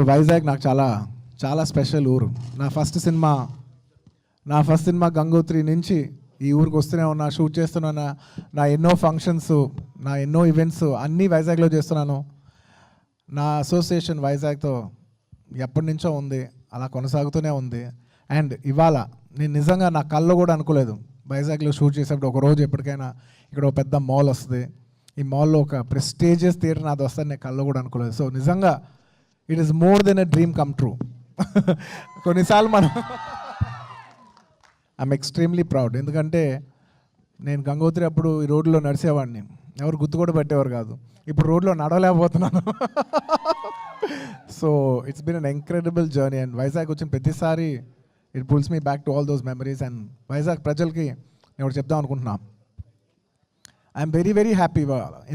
వైజాగ్ నాకు చాలా చాలా స్పెషల్ ఊరు. నా ఫస్ట్ సినిమా గంగోత్రి నుంచి ఈ ఊరికి వస్తూనే ఉన్నా, షూట్ చేస్తున్నా. నా ఎన్నో ఫంక్షన్స్, నా ఎన్నో ఈవెంట్స్ అన్నీ వైజాగ్లో చేస్తున్నాను. నా అసోసియేషన్ వైజాగ్తో ఎప్పటి నుంచో ఉంది, అలా కొనసాగుతూనే ఉంది. అండ్ ఇవాళ నేను నిజంగా నా కల్లో కూడా అనుకోలేదు వైజాగ్లో షూట్ చేసేప్పుడు ఒకరోజు ఎప్పటికైనా ఇక్కడ ఒక పెద్ద మాల్ వస్తుంది, ఈ మాల్లో ఒక ప్రెస్టీజియస్ థియేటర్ నాది వస్తుంది, నేను కల్లో కూడా అనుకోలేదు. సో నిజంగా it is more than a dream come true. కొన్నిసార్లు మనం ఐఎమ్ ఎక్స్ట్రీమ్లీ ప్రౌడ్. ఎందుకంటే నేను గంగోత్రి అప్పుడు ఈ రోడ్లో నడిచేవాడిని, ఎవరు గుర్తు కూడా పెట్టేవారు కాదు. ఇప్పుడు రోడ్లో నడవలేకపోతున్నాను. So it's been an incredible journey. And Vizag వచ్చిన ప్రతిసారి it pulls me back to all those memories. And Vizag ప్రజలకి నేను ఒకటి చెప్దాం అనుకుంటున్నా, ఐఎమ్ వెరీ వెరీ హ్యాపీ.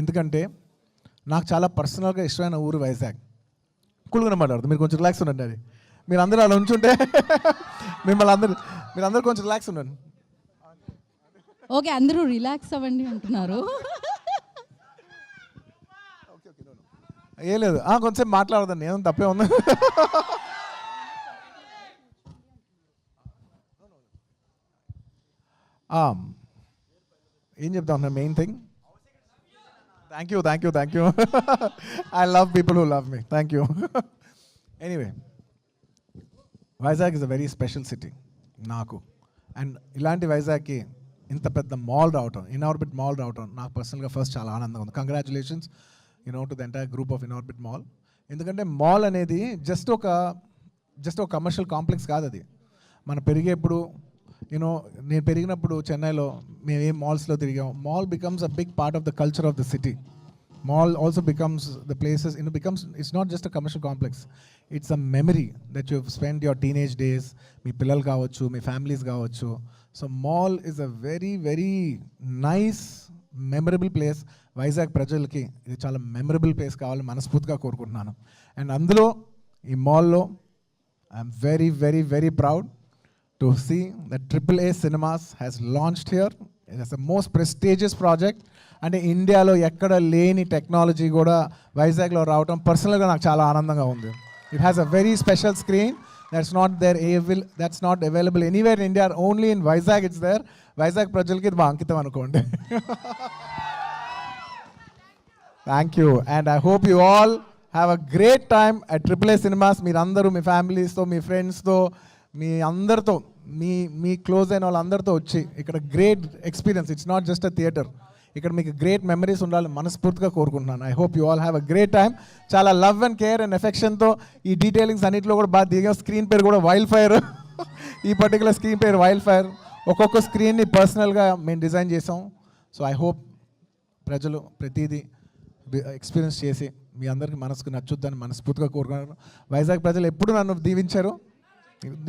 ఎందుకంటే నాకు చాలా పర్సనల్గా ఇష్టమైన ఊరు వైజాగ్. కూల్గా మాట్లాడుతుంది, మీరు కొంచెం రిలాక్స్ ఉండండి. అది మీరు అందరూ అలా ఉంచుంటే మీరందరూ కొంచెం రిలాక్స్ ఉండండి. ఓకే, అందరూ రిలాక్స్ అవ్వండి అంటున్నారు. ఏ లేదు, కొంచెం మాట్లాడదండి, ఏదో తప్పే ఉంది. ఏం చెప్తా ఉన్నా, main thing, thank you. I love people who love me. Thank you. Anyway, Vizag is a very special city నాకు. అండ్ ఇలాంటి వైజాగ్కి ఇంత పెద్ద మాల్ రావటం, ఇన్ఆర్బిట్ మాల్ రావటం నాకు పర్సనల్గా ఫస్ట్ చాలా ఆనందంగా ఉంది. Congratulations to the entire group of Inorbit mall. ఎందుకంటే మాల్ అనేది జస్ట్ ఒక కమర్షియల్ కాంప్లెక్స్ కాదు. అది మనం పెరిగేప్పుడు నేను పెరిగినప్పుడు చెన్నైలో మేము ఏం మాల్స్లో తిరిగాం. Mall becomes a big part of the culture of the city. Mall also becomes the places, it's not just a commercial complex. It's a memory that you've spent your teenage days, మీ పిల్లలు కావచ్చు, మీ families కావచ్చు. So mall is a very very nice memorable place. Vizag ప్రజలకి ఇది చాలా memorable place కావాలని మనస్ఫూర్తిగా కోరుకుంటున్నాను. And అందులో ఈ మాల్లో I'm very very very proud to see that AAA Cinemas has launched here. It is the most prestigious project. అంటే ఇండియాలో ఎక్కడ లేని టెక్నాలజీ కూడా వైజాగ్లో రావటం పర్సనల్గా నాకు చాలా ఆనందంగా ఉంది. It has a very special screen that's not available anywhere in India, only in Vizag it's there. Vizag ప్రజలకి ఇది మా అంకితం అనుకోండి. Thank you. And I hope you all have a great time at AAA Cinemas. మీరందరూ మీ ఫ్యామిలీస్తో, మీ ఫ్రెండ్స్తో, మీ అందరితో, మీ close అయిన వాళ్ళందరితో వచ్చి ఇక్కడ great experience. It's not just a theatre, ఇక్కడ మీకు గ్రేట్ మెమరీస్ ఉండాలని మనస్ఫూర్తిగా కోరుకుంటున్నాను. I hope you all have a great time. చాలా లవ్ అండ్ కేర్ అండ్ ఎఫెక్షన్తో ఈ డీటెయిలింగ్స్ అన్నింటిలో కూడా బాగా దిగా. స్క్రీన్ పేరు కూడా వైల్డ్ ఫైర్. ఈ పర్టికులర్ స్క్రీన్ పేరు వైల్డ్ ఫైర్. ఒక్కొక్క స్క్రీన్ని పర్సనల్గా మేము డిజైన్ చేసాం. సో ఐ హోప్ ప్రజలు ప్రతిదీ ఎక్స్పీరియన్స్ చేసి మీ అందరికీ మనసుకు నచ్చుద్దని మనస్ఫూర్తిగా కోరుకున్నాను. వైజాగ్ ప్రజలు ఎప్పుడు నన్ను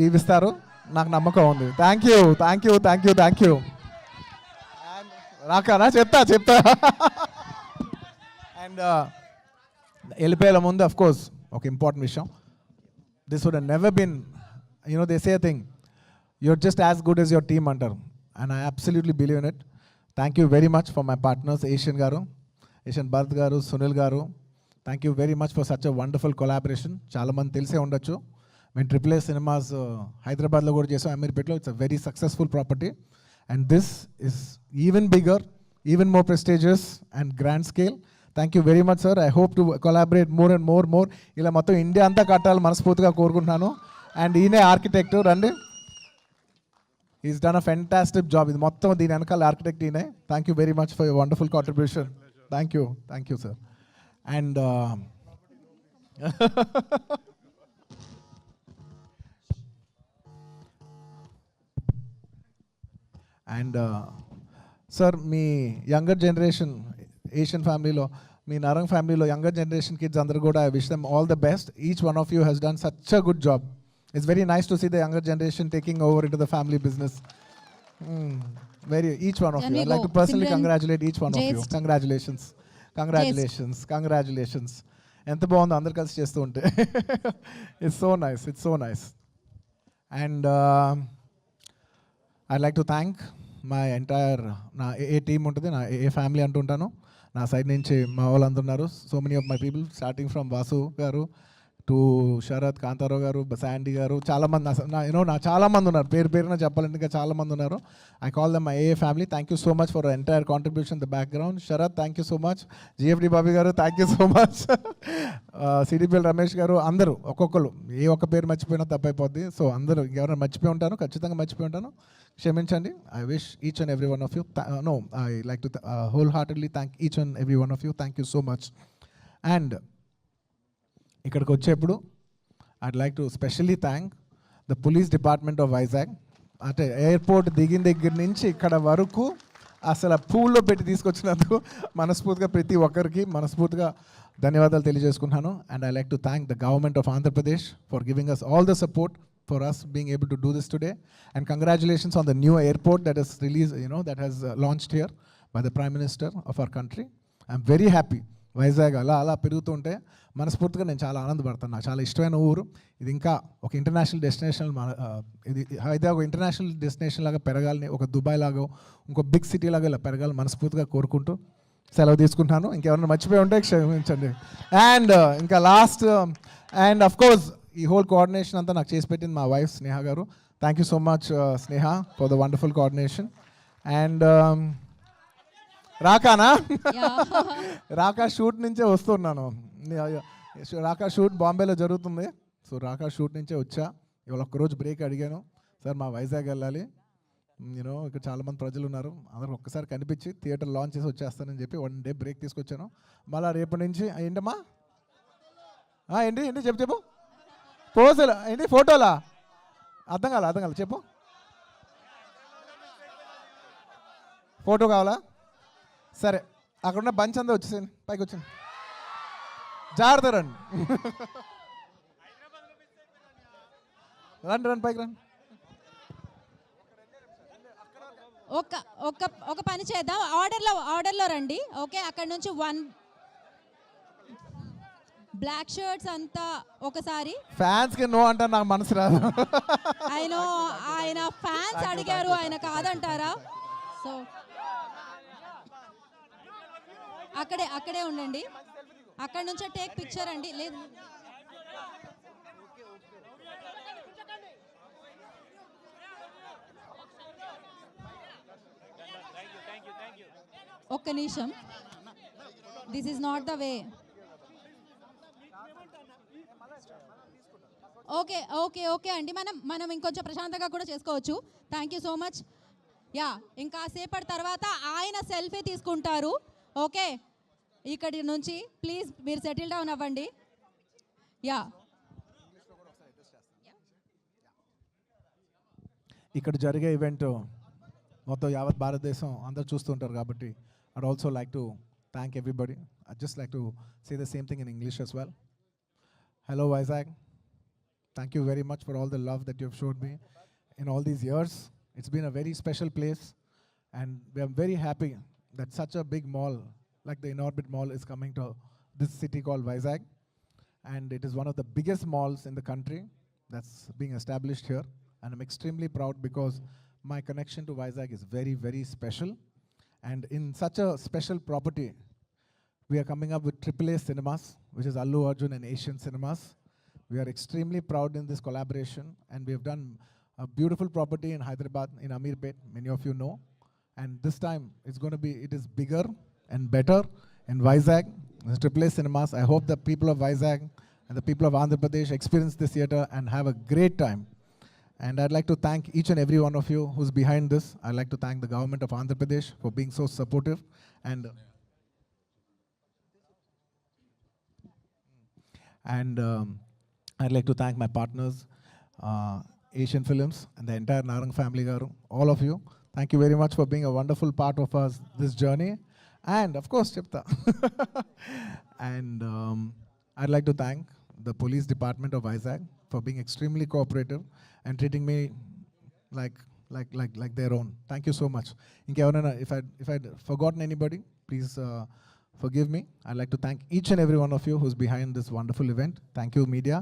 దీవిస్తారు, నాకు నమ్మకం ఉంది. Thank you. రాకానా చెప్తా. అండ్ వెళ్ళిపోయేల ముందు అఫ్ కోర్స్ ఒక ఇంపార్టెంట్ విషయం. This would never been they say thing, you're just as good as your team అంటారు. And I absolutely believe in it. Thank you very much for my partners, Asian Bharat garu, Sunil garu. Thank you very much for such a wonderful collaboration. చాలామంది తెలిసే ఉండొచ్చు, మేము AAA Cinemas హైదరాబాద్లో కూడా చేసాం, అమీర్పేట్లో. It's a very successful property. And this is even bigger, even more prestigious and grand scale. Thank you very much, sir. I hope to collaborate more and more. ఇలా మొత్తం ఇండియా అంతా కట్టాలి మనస్ఫూర్తిగా కోరుకుంటున్నాను. అండ్ ఈయనే ఆర్కిటెక్ట్ రండి. Is done a fantastic job. ఇది మొత్తం దీని వెనకాల ఆర్కిటెక్ట్ ఈయనే. Thank you very much for your wonderful contribution. Thank you sir. And and sir, మీ యంగర్ జనరేషన్ ఏషియన్ ఫ్యామిలీలో, మీ నరంగ్ ఫ్యామిలీలో యంగర్ జనరేషన్ కిడ్స్ అందరూ కూడా I wish them all the best. Each one of you has done such a good job. It's very nice to see the younger generation taking over into the family business. Each one of you. I'd like to personally congratulate each one of you. Congratulations. ఎంత బాగుందో అందరు కలిసి చేస్తూ ఉంటే. It's so nice. And I'd like to thank my entire నా ఏ team ఉంటుంది, నా ఏ family అంటుంటాను. నా సైడ్ నుంచి మా వాళ్ళు అందరున్నారు. So many of my people, starting from Vasu garu, to Sarath, Kantharao గారు, శాండీ గారు, చాలామంది నా చాలామంది ఉన్నారు, పేరు పేరున చెప్పాలంటే ఇంకా చాలామంది ఉన్నారు. I call them my AA family. Thank you so much for entire contribution the background. Sharath, thank you so much. GFD Bobby garu, thank you so much. CDPL Ramesh garu, అందరూ ఒక్కొక్కరు ఏ ఒక్క పేరు మర్చిపోయినా తప్పైపోద్ది. సో అందరూ ఎవరైనా మర్చిపోయి ఉంటాను, ఖచ్చితంగా మర్చిపోయి ఉంటాను, క్షమించండి. I wish each and every one of you, I like to whole heartedly thank each and every one of you. Thank you so much. And ఇక్కడికి వచ్చేప్పుడు I'd like to specially thank the police department of Vizag. అంటే airport దిగిన దగ్గర నుంచి ఇక్కడ వరకు అసలు పూల్లో పెట్టి తీసుకొచ్చినందుకు మనస్ఫూర్తిగా ప్రతి ఒక్కరికి మనస్ఫూర్తిగా ధన్యవాదాలు తెలియజేసుకుంటున్నాను. And I like to thank the government of Andhra Pradesh for giving us all the support for us being able to do this today. And congratulations on the new airport that is released, that has launched here by the Prime Minister of our country. I'm very happy. Vizag అలా పెరుగుతుంటే మనస్ఫూర్తిగా నేను చాలా ఆనందపడతాను. నాకు చాలా ఇష్టమైన ఊరు ఇది. ఇంకా ఒక ఇంటర్నేషనల్ డెస్టినేషన్, ఇది హైదరాబాద్ ఒక ఇంటర్నేషనల్ డెస్టినేషన్ లాగా పెరగాలని, ఒక దుబాయ్ లాగా ఇంకో బిగ్ సిటీ లాగా ఇలా పెరగాలని మనస్ఫూర్తిగా కోరుకుంటూ సెలవు తీసుకుంటున్నాను. ఇంకెవరైనా మర్చిపోయి ఉంటే క్షమించండి. అండ్ ఇంకా లాస్ట్ అండ్ అఫ్ కోర్స్ ఈ హోల్ కోఆర్డినేషన్ అంతా నాకు చేసి పెట్టింది మా wife Sneha garu. Thank you so much Sneha for the wonderful coordination. And రాకానా రాకా షూట్ నుంచే వస్తున్నాను. రాకా షూట్ బాంబేలో జరుగుతుంది. సో రాకా షూట్ నుంచే వచ్చా. ఇవాళ ఒక్కరోజు బ్రేక్ అడిగాను, సార్ మా వైజాగ్ వెళ్ళాలి, ఇక్కడ చాలామంది ప్రజలు ఉన్నారు, అందరూ ఒక్కసారి కనిపించి థియేటర్ లాంచ్ చేసి వచ్చేస్తానని చెప్పి 1 డే బ్రేక్ తీసుకొచ్చాను. మళ్ళీ రేపటి నుంచి ఏంటమ్మా ఏంటి చెప్పు పోజులా ఏంటి ఫోటోలా అర్థం కాల చెప్పు. ఫోటో కావాలా? సరే, అక్కడున్న బంచ్ అంతా వచ్చేసాను, పైకి వచ్చాను, జాగ్రత్త రండి. రండి పైకి రండి. ఒక పని చేద్దాం, ఆర్డర్లో రండి. ఓకే, అక్కడ నుంచి 1 బ్లాక్ షర్ట్స్ అంతా ఒకసారి. ఫ్యాన్స్ కి నో అంటే నాకు మనసు రాదు. ఆయన ఫ్యాన్స్ అడిగారు, ఆయన కాదంటారా? సో అక్కడే ఉండండి. అక్కడ నుంచే టేక్ పిక్చర్ అండి. లేదు, ఒక్క నిమిషం, this is not the way. Okay అండి, మనం ఇంకొంచెం ప్రశాంతంగా కూడా చేసుకోవచ్చు. Thank you so much. Yeah, ఇంకా సేపటి తర్వాత ఆయన సెల్ఫీ తీసుకుంటారు. ఓకే, ఇక్కడి నుంచి ప్లీజ్ మీరు సెటిల్ డౌన్ అవ్వండి. యా, ఇక్కడ జరిగే ఈవెంట్ మొత్తం యావత్ భారతదేశం అందరూ చూస్తుంటారు కాబట్టి I'd also like to thank everybody. I'd just like to say the same thing in English as well. Hello Vizag. Thank you very much for all the love that you've showed me in all these years. It's been a very special place, and we are very happy that such a big mall like the Inorbit Mall is coming to this city called Vizag, and it is one of the biggest malls in the country that's being established here, and I'm extremely proud because my connection to Vizag is very, very special. And in such a special property, we are coming up with AAA Cinemas, which is Allu Arjun and Asian Cinemas. We are extremely proud in this collaboration, and we have done a beautiful property in Hyderabad, in Amirpet, many of you know. And this time, it is bigger and better in Vizag. It's AAA Cinemas. I hope the people of Vizag and the people of Andhra Pradesh experience this theater and have a great time. And I'd like to thank each and every one of you who's behind this. I'd like to thank the government of Andhra Pradesh for being so supportive. And I'd like to thank my partners, Asian Films, and the entire Narang family garu, all of you. Thank you very much for being a wonderful part of this journey. And of course, Chipta. And I'd like to thank the police department of Vizag for being extremely cooperative and treating me like their own. Thank you so much. If I'd forgotten anybody, please forgive me. I'd like to thank each and every one of you who's behind this wonderful event. Thank you, media.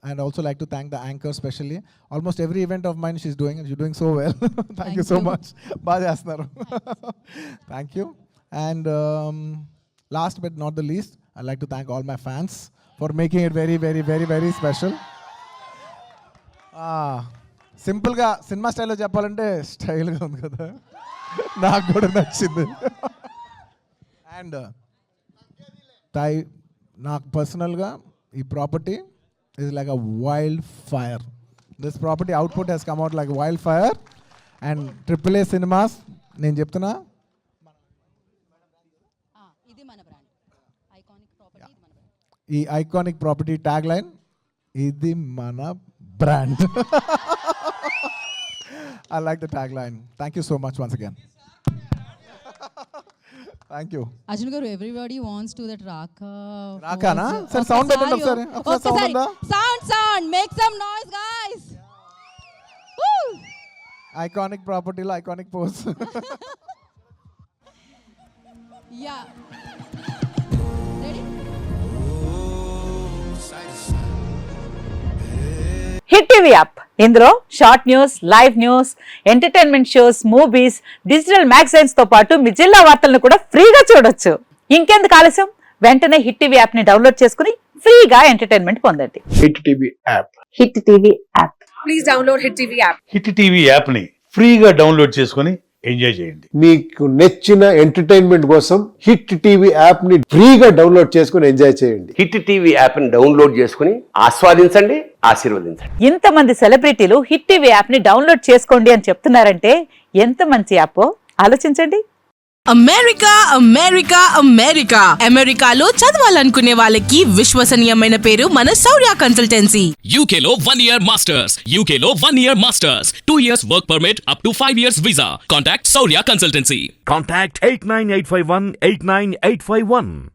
And also like to thank the anchor especially. Almost every event of mine she's doing, and you're doing so well. Thank you so much. Thank you. And last but not the least, I'd like to thank all my fans for making it very, very, very, very special. సింపుల్గా cinema స్టైల్లో చెప్పాలంటే స్టైల్గా ఉంది కదా, నాకు కూడా నచ్చింది. And నాకు పర్సనల్గా ఈ property is like a wildfire. This property output has come out like wildfire. And AAA Cinemas, నేను చెప్తున్నా, ఇది మన బ్రాండ్, ఐకానిక్ ప్రాపర్టీ, ఇది మన బ్రాండ్. ఈ ఐకానిక్ ప్రాపర్టీ ట్యాగ్ లైన్ ఇది మన brand. I like the tagline. Thank you so much once again. Thank you. Arjun garu, everybody wants to that Raaka. రాకానా? సరే సౌండ్ పెట్టండి ఒకసారి. Sound make some noise guys. Iconic ప్రాపర్టీలో iconic pose. Yeah, ready? Hit TV app, ఇందులో short news, live news, entertainment shows, movies, digital magazines తో పాటు మీ జిల్లా వార్తలను కూడా ఫ్రీగా చూడొచ్చు. ఇంకెందుకు ఆలస్యం, వెంటనే హిట్ టీవీ యాప్ ని డౌన్లోడ్ చేసుకుని ఫ్రీగా ఎంటర్టైన్మెంట్ పొందండి. Hit TV app. Hit TV app. Please download hit TV app. Hit TV యాప్ని ఫ్రీగా డౌన్లోడ్ చేసుకొని ఎంజాయ్ చేయండి. మీకు నచ్చిన ఎంటర్టైన్మెంట్ కోసం హిట్ టీవీ యాప్ ని ఫ్రీగా డౌన్లోడ్ చేసుకుని ఎంజాయ్ చేయండి. హిట్ టీవీ యాప్ ని డౌన్లోడ్ చేసుకుని ఆస్వాదించండి, ఆశీర్వదించండి. ఇంతమంది సెలబ్రిటీలు హిట్ టీవీ యాప్ ని డౌన్లోడ్ చేసుకోండి అని చెప్తున్నారంటే ఎంత మంచి యాప్ ఆలోచించండి. అమెరికా అమెరికా అమెరికా అమెరికాలో చదవాలనుకునే వాళ్ళకి విశ్వసనీయమైన పేరు మన శౌర్య కన్సల్టెన్సీ. UK లో 1 year masters. UK లో 1 year masters. 2 years work permit up to 5 years visa. Contact Saurya Consultancy. Contact 89851 89851.